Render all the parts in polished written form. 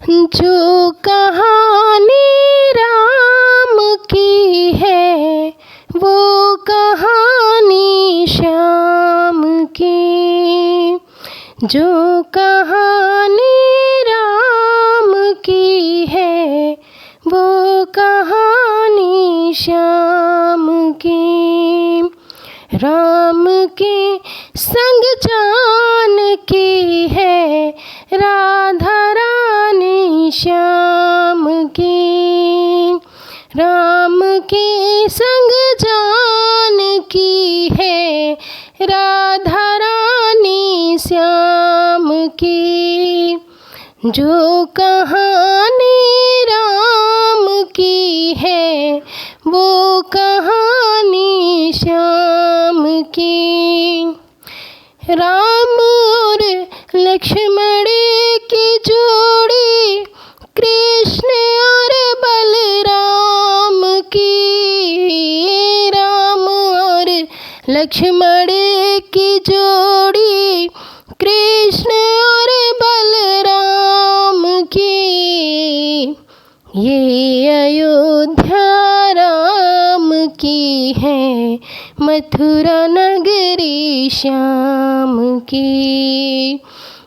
जो कहानी राम की है वो कहानी श्याम की। जो कहानी राम की है वो कहानी श्याम की। राम के संग जानकी है राधा रानी श्याम की। राम के संग जानकी है राधा रानी श्याम की। जो कहानी राम की है वो कहानी श्याम की। राम और लक्ष्मण की जोड़ी कृष्ण और बलराम की। राम और लक्ष्मण की जोड़ी कृष्ण और बलराम की। ये अयोध्या राम की है मथुरा नगरी श्याम की।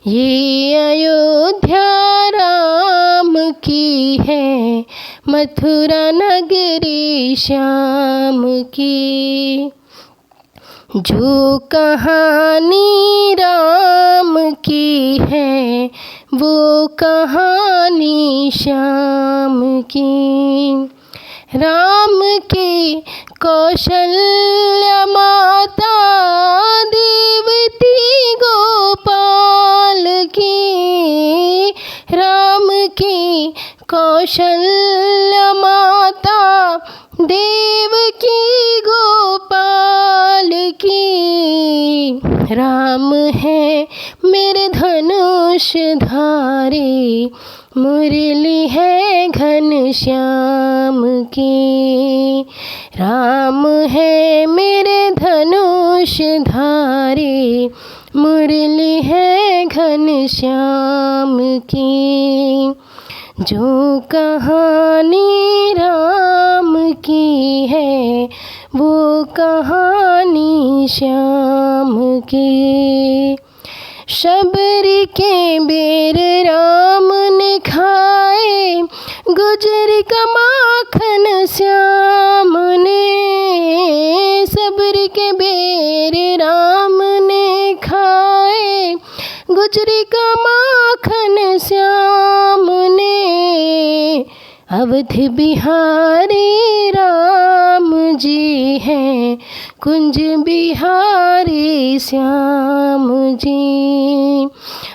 ये अयोध्या राम की है मथुरा नगरी श्याम की। जो कहानी राम की है वो कहानी श्याम की। राम की कौशल्या माता देवती गोपाल की। राम की कौशल्या माता देवकी गोपाल की। राम है मेरे धनुष धारी मुरली है घनश्याम की। राम है मेरे धनुष धारी मुरली है घनश्याम की। जो कहानी राम की है वो कहानी श्याम की। शबरी के बेर राम ने खाए गुजरी का माखन श्याम ने। शबरी के बेर राम ने खाए गुजरी का माखन श्याम ने। अवध बिहारी राम जी हैं कुंज बिहारी श्याम जी।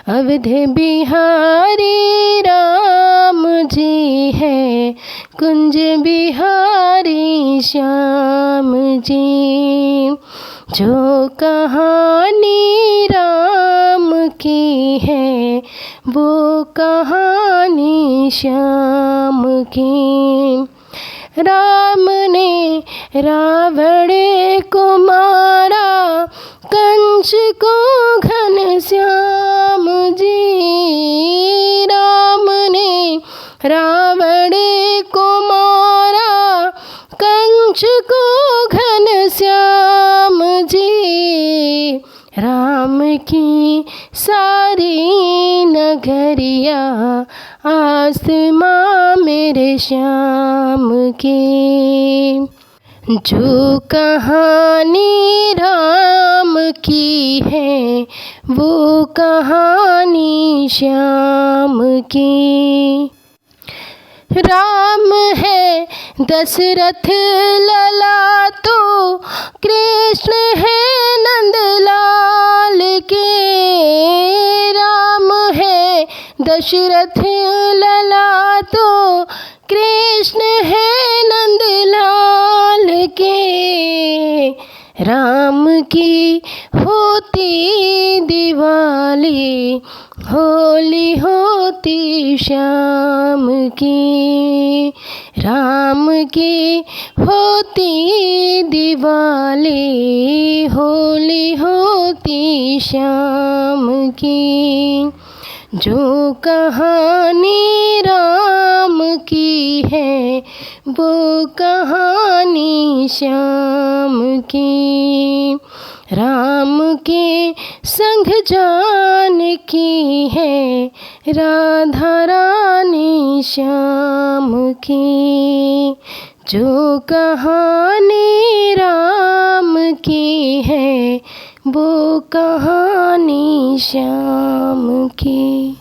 अवध बिहारी राम जी हैं कुंज बिहारी श्याम जी। जो कहानी राम की है वो कहानी श्याम की। राम ने रावण को मारा कंस को घनश्याम जी। राम ने रावण को मारा कंस को घनश्याम जी। राम की सारी नगरिया आसमां मेरे श्याम की। जो कहानी राम की है वो कहानी श्याम की। राम है दशरथ लला तो कृष्ण है नंदलाल के। राम है दशरथ लला तो कृष्ण है नंदलाल के। राम की होती दिवाली होली होती श्याम की। राम की होती दिवाली होली होती श्याम की। जो कहानी की है वो कहानी श्याम की। राम के संग जानकी है राधा रानी श्याम की। जो कहानी राम की है वो कहानी श्याम की।